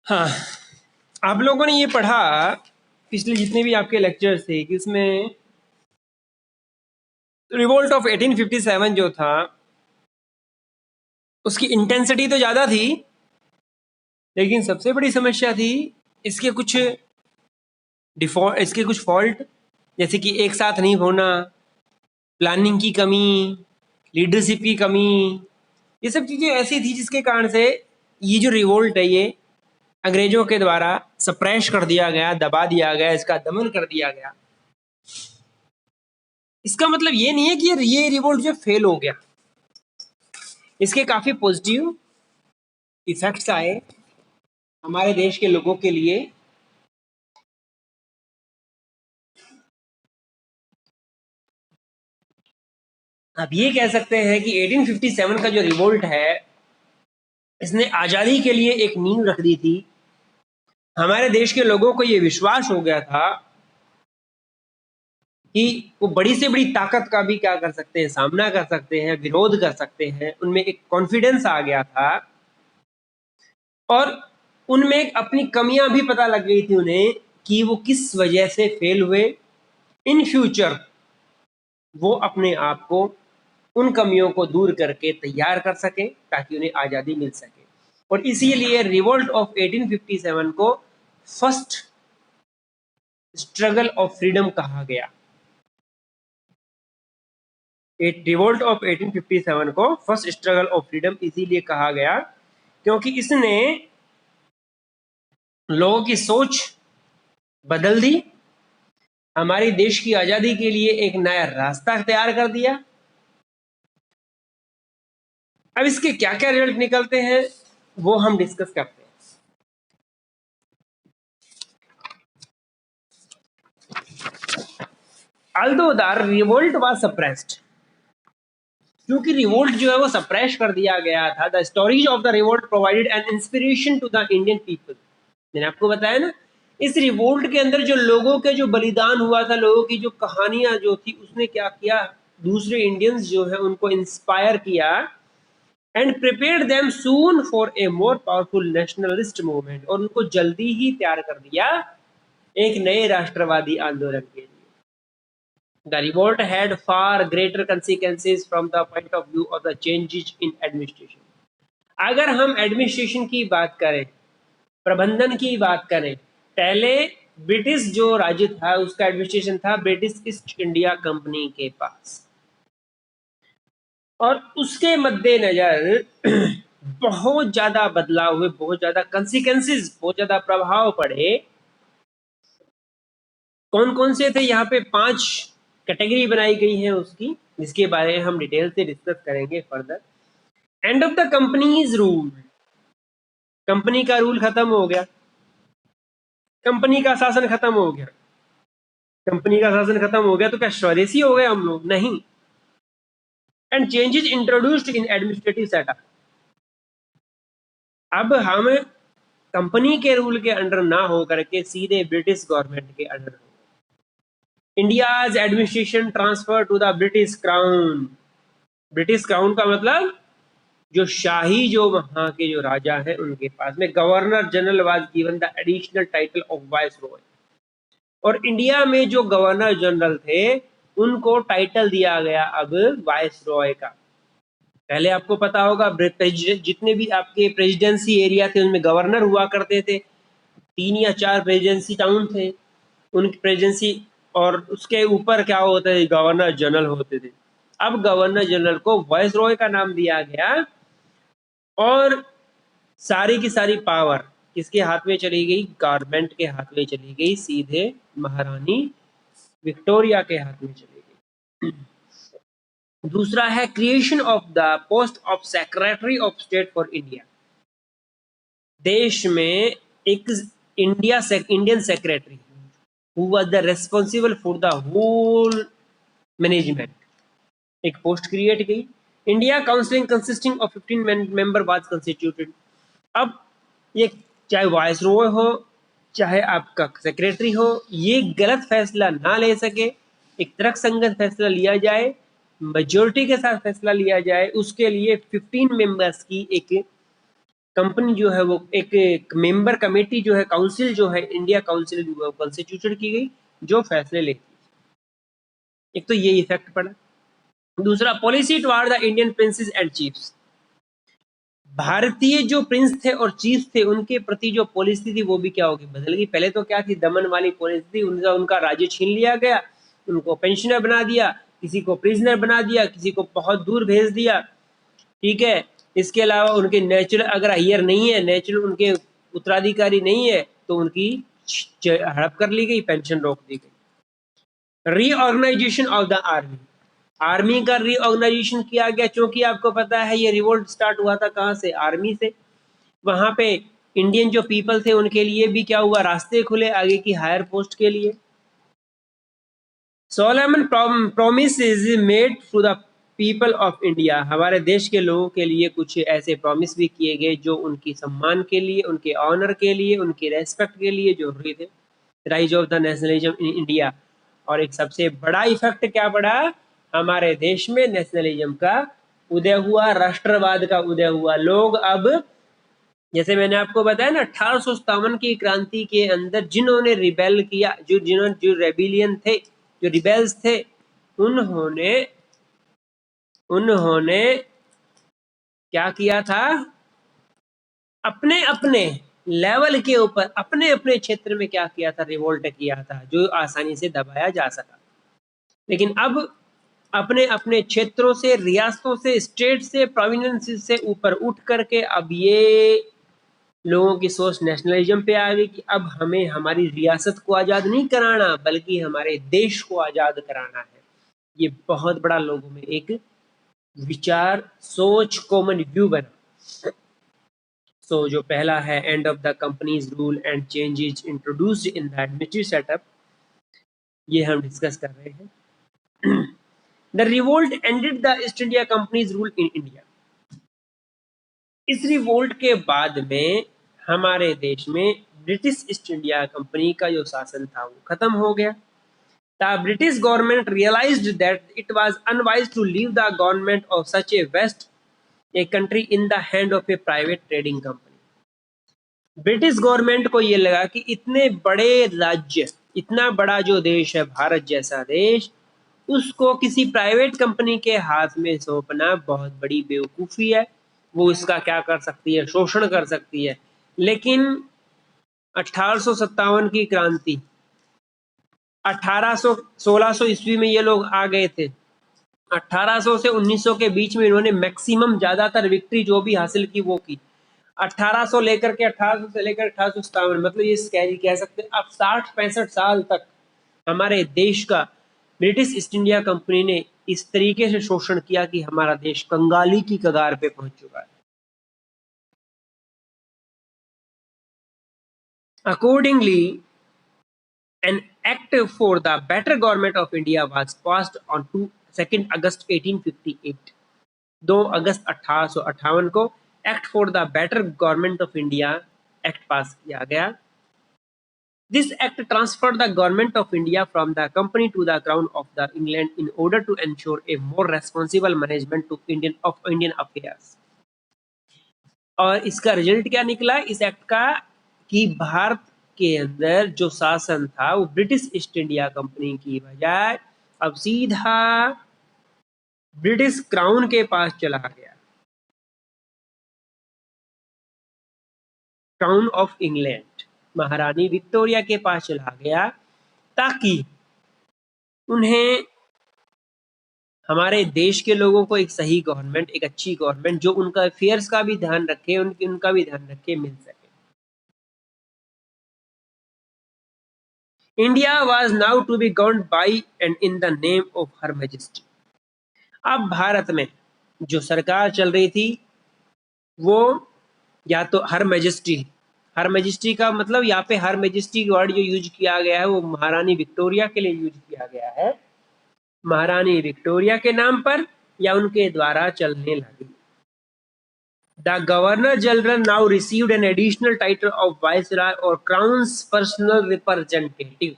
हाँ, आप लोगों ने ये पढ़ा पिछले जितने भी आपके लेक्चर्स थे कि उसमें रिवोल्ट ऑफ 1857 जो था उसकी इंटेंसिटी तो ज़्यादा थी, लेकिन सबसे बड़ी समस्या थी इसके कुछ इसके कुछ फॉल्ट, जैसे कि एक साथ नहीं होना, प्लानिंग की कमी, लीडरशिप की कमी। ये सब चीज़ें ऐसी थी जिसके कारण से ये जो रिवोल्ट है ये अंग्रेजों के द्वारा सप्रेश कर दिया गया, दबा दिया गया, इसका दमन कर दिया गया। इसका मतलब ये नहीं है कि ये रिवोल्ट जो फेल हो गया, इसके काफ़ी पॉजिटिव इफेक्ट्स आए हमारे देश के लोगों के लिए। आप ये कह सकते हैं कि 1857 का जो रिवोल्ट है इसने आज़ादी के लिए एक नींव रख दी थी। हमारे देश के लोगों को ये विश्वास हो गया था कि वो बड़ी से बड़ी ताकत का भी क्या कर सकते हैं, सामना कर सकते हैं, विरोध कर सकते हैं। उनमें एक कॉन्फिडेंस आ गया था और उनमें एक अपनी कमियां भी पता लग गई थी उन्हें कि वो किस वजह से फेल हुए। इन फ्यूचर वो अपने आप को उन कमियों को दूर करके तैयार कर सके ताकि उन्हें आज़ादी मिल सके। और इसीलिए रिवोल्ट ऑफ 1857 को फर्स्ट स्ट्रगल ऑफ फ्रीडम कहा गया। रिवोल्ट ऑफ 1857 को फर्स्ट स्ट्रगल ऑफ फ्रीडम इसीलिए कहा गया क्योंकि इसने लोगों की सोच बदल दी, हमारी देश की आज़ादी के लिए एक नया रास्ता तैयार कर दिया। अब इसके क्या क्या रिजल्ट निकलते हैं वो हम डिस्कस करते हैं। Although the revolt was suppressed, क्योंकि रिवोल्ट जो है वो सप्रेस कर दिया गया था, the stories of the revolt provided an inspiration to the Indian people. मैंने आपको बताया ना, इस रिवोल्ट के अंदर जो लोगों के जो बलिदान हुआ था, लोगों की जो कहानियां जो थी, उसने क्या किया, दूसरे इंडियंस जो है उनको इंस्पायर किया and prepared them soon for a more powerful nationalist movement, और उनको जल्दी ही तैयार कर दिया एक नए राष्ट्रवादी आंदोलन के लिए। The revolt had far greater consequences from the point of view of the changes in administration. अगर हम एडमिनिस्ट्रेशन की बात करें, प्रबंधन की बात करें, पहले ब्रिटिश जो राज्य था उसका एडमिनिस्ट्रेशन था ब्रिटिश ईस्ट इंडिया कंपनी के पास, और उसके मद्देनजर बहुत ज्यादा बदलाव हुए, बहुत ज्यादा कंसिक्वेंसेस, बहुत ज्यादा प्रभाव पड़े। कौन कौन से थे, यहाँ पे 5 कैटेगरी बनाई गई है उसकी, जिसके बारे में हम डिटेल से डिस्कस करेंगे further. End of the companies rule, company का रूल खत्म हो गया, कंपनी का शासन खत्म हो गया। कंपनी का शासन खत्म हो गया तो क्या स्वदेशी हो गए हम लोग? नहीं। And changes introduced in administrative setup, अब हम कंपनी के रूल के अंडर ना हो करके सीधे ब्रिटिश गवर्नमेंट के अंडर हो। India's administration transfer to the British crown. British crown का मतलब जो शाही, जो वहां के जो राजा हैं उनके पास में governor general was given the additional title of viceroy. और इंडिया में जो गवर्नर जनरल थे उनको टाइटल दिया गया अब वाइसरॉय का। पहले आपको पता होगा जितने भी आपके प्रेसिडेंसी एरिया थे उनमें गवर्नर हुआ करते थे, 3 या 4 प्रेसिडेंसी टाउन थे उनकी प्रेसिडेंसी, और उसके ऊपर क्या होते थे, गवर्नर जनरल होते थे। अब गवर्नर जनरल को वाइसरॉय का नाम दिया गया और सारी की सारी पावर किसके हाथ में चली गई? गवर्नमेंट के हाथ में चली गई, सीधे महारानी विक्टोरिया के हाथ में चली गई। दूसरा है creation of the post of secretary of state for India. देश में एक Indian secretary who was the responsible for the whole management, एक पोस्ट क्रिएट की। India council consisting of 15 member was constituted. अब ये चाहे वाइसरॉय हो चाहे आपका सेक्रेटरी हो, ये गलत फैसला ना ले सके, एक तर्कसंगत फैसला लिया जाए, मेजोरिटी के साथ फैसला लिया जाए, उसके लिए 15 मेंबर्स की एक कंपनी जो है वो एक मेंबर कमेटी जो है, काउंसिल जो है, इंडिया काउंसिल कॉन्स्टिट्यूशन की गई जो फैसले लेती है। एक तो ये इफेक्ट पड़ा। दूसरा, policy toward the Indian princess and chiefs. भारतीय जो प्रिंस थे और चीफ थे उनके प्रति जो पॉलिसी थी वो भी क्या होगी, बदल गई। पहले तो क्या थी, दमन वाली पॉलिसी थी, उनका राज्य छीन लिया गया, उनको पेंशनर बना दिया, किसी को प्रिजनर बना दिया, किसी को बहुत दूर भेज दिया, ठीक है। इसके अलावा उनके नेचुरल अगर हायर नहीं है, नेचुरल उनके उत्तराधिकारी नहीं है, तो उनकी हड़प कर ली गई, पेंशन रोक दी गई। Reorganisation of the army, army का रीऑर्गेनाइजेशन किया गया, क्योंकि आपको पता है ये रिवोल्ट स्टार्ट हुआ था कहाँ से, आर्मी से। वहां पे इंडियन जो पीपल थे उनके लिए भी क्या हुआ, रास्ते खुले आगे की हायर पोस्ट के लिए। Solemn promises made to the people of India, हमारे देश के लोगों के लिए कुछ ऐसे प्रॉमिस भी किए गए जो उनकी सम्मान के लिए, उनके ऑनर के लिए, उनकी रेस्पेक्ट के लिए जरूरी थे। Rise of the nationalism in India. और एक सबसे बड़ा इफेक्ट क्या पड़ा, हमारे देश में नेशनलिज्म का उदय हुआ, राष्ट्रवाद का उदय हुआ। लोग अब, जैसे मैंने आपको बताया ना, 1857 की क्रांति के अंदर जिन्होंने रिबेल किया, जो रेबिलियन थे, जो रिबेल्स थे, उन्होंने उन्होंने क्या किया था, अपने अपने लेवल के ऊपर, अपने अपने क्षेत्र में क्या किया था, रिवोल्ट किया था, जो आसानी से दबाया जा सका। लेकिन अब अपने अपने क्षेत्रों से, रियासतों से, स्टेट से, प्रोविंस से ऊपर उठ करके अब ये लोगों की सोच नेशनलिज्म पे आ गई कि अब हमें हमारी रियासत को आज़ाद नहीं कराना, बल्कि हमारे देश को आज़ाद कराना है। ये बहुत बड़ा लोगों में एक विचार, सोच, कॉमन व्यू बना। सो जो पहला है, end of the companies rule and changes introduced in the administrative setup, ये हम डिस्कस कर रहे हैं। The revolt ended the east India companies rule in India. इस रिवोल्ट के बाद में हमारे देश में ब्रिटिश ईस्ट इंडिया कंपनी का जो शासन था वो खत्म हो गया। The British government realized that it was unwise to leave the government of such a vast a country in the hand of a private trading company. British government को ये लगा कि इतने बड़े राज्य, इतना बड़ा जो देश है भारत जैसा देश, उसको किसी प्राइवेट कंपनी के हाथ में सौंपना बहुत बड़ी बेवकूफ़ी है। वो इसका क्या कर सकती है, शोषण कर सकती है। लेकिन 1857 की क्रांति, 1800 1600 ईस्वी में ये लोग आ गए थे। 1800 से 1900 के बीच में इन्होंने मैक्सिमम ज्यादातर विक्ट्री जो भी हासिल की वो की। 1800 लेकर के 1800 से लेकर 1857, मतलब ये कह सकते हैं अब 60-65 साल तक हमारे देश का ब्रिटिश ईस्ट इंडिया कंपनी ने इस तरीके से शोषण किया कि हमारा देश कंगाली की कगार पे पहुंच चुका है। Accordingly, an act for the better government of India was passed on 2 August 1858। 2 अगस्त 1858 को act for the better government of India act pass किया गया। This act transferred the government of India from the company to the crown of the England in order to ensure a more responsible management to Indian affairs. और इसका result क्या निकला इस act का, कि भारत के अंदर जो शासन था वो ब्रिटिश ईस्ट इंडिया कंपनी की बजाय अब सीधा ब्रिटिश क्राउन के पास चला गया, क्राउन ऑफ इंग्लैंड, महारानी विक्टोरिया के पास चला गया, ताकि उन्हें, हमारे देश के लोगों को एक सही गवर्नमेंट, एक अच्छी गवर्नमेंट जो उनका अफेयर्स का भी ध्यान रखे, उनका भी ध्यान रखे, मिल सके। India was now to be governed by and in the name of her majesty. अब भारत में जो सरकार चल रही थी वो या तो हर मैजेस्टी, हर मैजेस्टी का मतलब यहाँ पे हर मैजेस्टी वर्ड जो यूज किया गया है वो महारानी विक्टोरिया के लिए यूज किया गया है, महारानी विक्टोरिया के नाम पर या उनके द्वारा चलने लगी। The governor general now received an additional title of viceroy और crown's personal representative.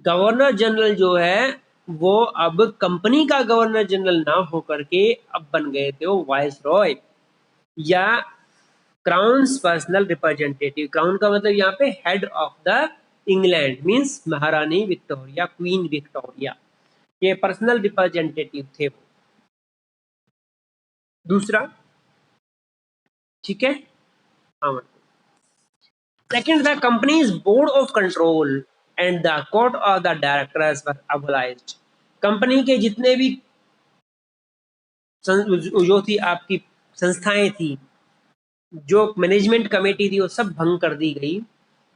Governor general जो है वो अब कंपनी का गवर्नर जनरल ना होकर के अब बन गए थे वो वाइसरॉय। या क्राउन्स पर्सनल रिप्रेजेंटेटिव। क्राउन का मतलब यहाँ पे head of the England means महारानी विक्टोरिया, क्वीन विक्टोरिया, ये पर्सनल रिप्रेजेंटेटिव थे वो। दूसरा, ठीक है, हाँ। Second, the company's board of control and the court of the directors were abolished. Company के जितने भी जो थी आपकी संस्थाएं थी, जो मैनेजमेंट कमेटी थी, वो सब भंग कर दी गई।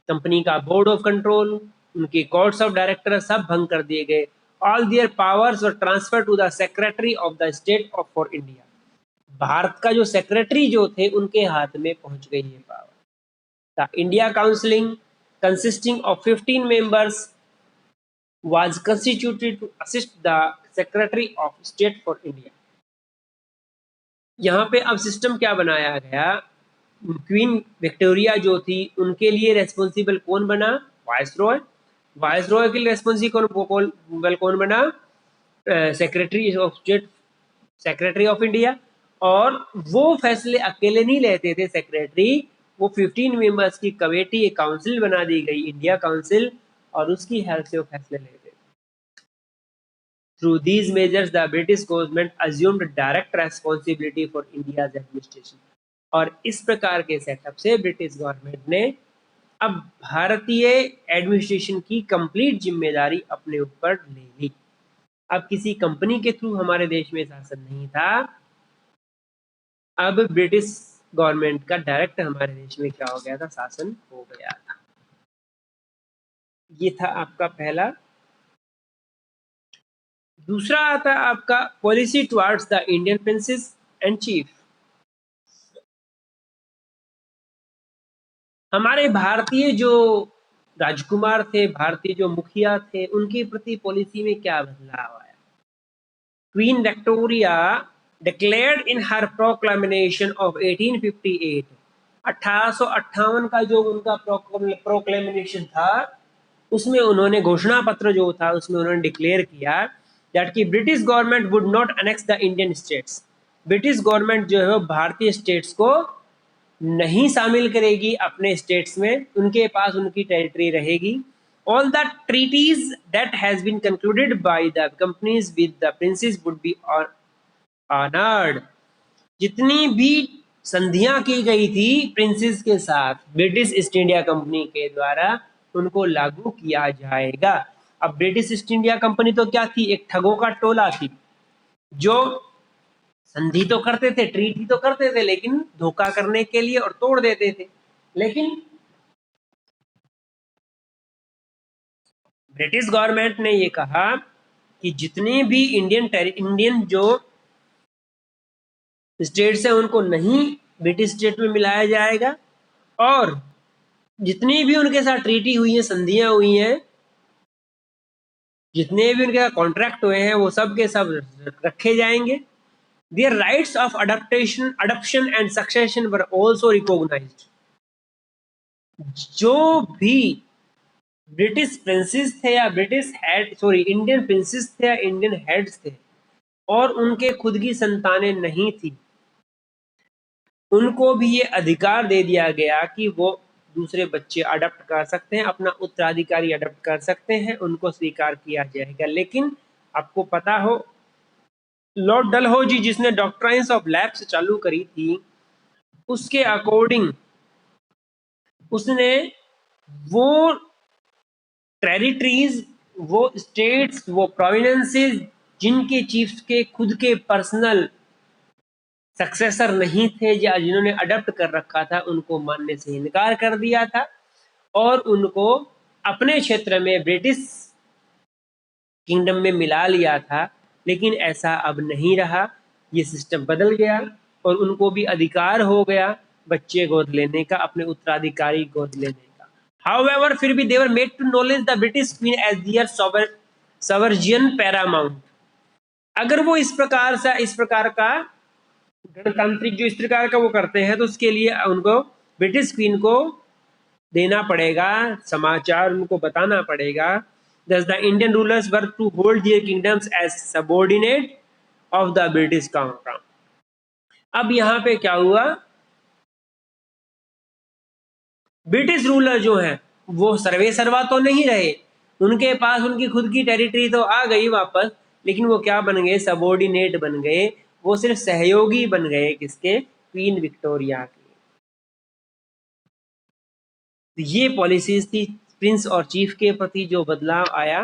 कंपनी का बोर्ड ऑफ कंट्रोल, उनके कोर्ट्स ऑफ डायरेक्टर सब भंग कर दिए गए। All their powers were transferred to the secretary of the state of for India. भारत का जो सेक्रेटरी जो थे उनके हाथ में पहुंच गई ये power. The India counselling consisting of 15 members was constituted to assist the secretary of state for India। यहाँ पे अब सिस्टम क्या बनाया गया, क्वीन विक्टोरिया जो थी उनके लिए रेस्पॉन्सिबल कौन बना, वायसरॉय। वायसरॉय के लिए रेस्पॉन्सिबल कौन बना, secretary of state, secretary of India. और वो फैसले अकेले नहीं लेते थे सेक्रेटरी, वो 15 मेंबर्स की कमेटी, एक काउंसिल बना दी गई, इंडिया काउंसिल, और उसकी हेल्प से वो फैसले लेते थे। Through these measures, the British government assumed direct responsibility for India's administration। और इस प्रकार के सेटअप से ब्रिटिश गवर्नमेंट ने अब भारतीय एडमिनिस्ट्रेशन की कंप्लीट जिम्मेदारी अपने ऊपर ले ली। अब किसी कंपनी के थ्रू हमारे देश में शासन नहीं था, अब ब्रिटिश गवर्नमेंट का डायरेक्ट हमारे देश में क्या हो गया था, शासन हो गया था। ये था आपका पहला। दूसरा आता है आपका policy towards the Indian princess and chief. हमारे भारतीय जो राजकुमार थे, भारतीय जो मुखिया थे, उनके प्रति पॉलिसी में क्या बदलाव आया। Queen Victoria declared in her proclamation of 1858, 1858 का जो उनका प्रोक्लेमेशन था, उसमें उन्होंने घोषणा पत्र जो था उसमें उन्होंने डिक्लेयर किया दैट कि British government would not annex the Indian states. British government जो है भारतीय स्टेट्स को नहीं शामिल करेगी अपने स्टेट्स में, उनके पास उनकी टेरिटरी रहेगी। All the treaties that has been concluded by the companies with the princes would be honoured. जितनी भी संधियां की गई थी प्रिंसेस के साथ ब्रिटिश ईस्ट इंडिया कंपनी के द्वारा, उनको लागू किया जाएगा। अब ब्रिटिश ईस्ट इंडिया कंपनी तो क्या थी, एक ठगों का टोला थी, जो संधि तो करते थे, ट्रीटी तो करते थे, लेकिन धोखा करने के लिए और तोड़ देते थे। लेकिन ब्रिटिश गवर्नमेंट ने ये कहा कि जितने भी इंडियन जो स्टेट्स हैं उनको नहीं ब्रिटिश स्टेट में मिलाया जाएगा, और जितनी भी उनके साथ ट्रीटी हुई है, संधियां हुई हैं, जितने भी उनके साथ कॉन्ट्रैक्ट हुए हैं, वो सब के सब रखे जाएंगे। Their rights of adoption and succession were also recognized। जो भी ब्रिटिश प्रिंसेस थे या इंडियन प्रिंसेस थे या इंडियन हेड्स थे और उनके खुद की संतानें नहीं थी, उनको भी ये अधिकार दे दिया गया कि वो दूसरे बच्चे अडॉप्ट कर सकते हैं, अपना उत्तराधिकारी अडॉप्ट कर सकते हैं, उनको स्वीकार किया जाएगा। लेकिन आपको पता हो, लॉर्ड डलहौजी जिसने डॉक्ट्राइन्स ऑफ लैप्स चालू करी थी, उसके अकॉर्डिंग उसने वो टेरिटरीज, वो स्टेट्स, वो प्रोविंसेस जिनके चीफ्स के खुद के पर्सनल सक्सेसर नहीं थे या जिन्होंने अडॉप्ट कर रखा था, उनको मानने से इनकार कर दिया था और उनको अपने क्षेत्र में ब्रिटिश किंगडम में मिला लिया था। लेकिन ऐसा अब नहीं रहा, ये सिस्टम बदल गया और उनको भी अधिकार हो गया बच्चे गोद लेने का, अपने उत्तराधिकारी गोद लेने का। हाउएवर फिर भी they were made to knowledge the British queen as their sovereign paramount. अगर वो इस प्रकार का गणतांत्रिक जो इस प्रकार का वो करते हैं, तो उसके लिए उनको ब्रिटिश क्वीन को देना पड़ेगा समाचार, उनको बताना पड़ेगा। Thus the Indian rulers were to hold their kingdoms as subordinate of the British crown। अब यहाँ पे क्या हुआ ब्रिटिश रूलर जो हैं वो सर्वे सर्वा तो नहीं रहे, उनके पास उनकी खुद की टेरिटरी तो आ गई वापस, लेकिन वो क्या बन गए, सबॉर्डिनेट बन गए, वो सिर्फ सहयोगी बन गए किसके, क्वीन विक्टोरिया के। तो ये पॉलिसीज थी प्रिंस और चीफ के प्रति जो बदलाव आया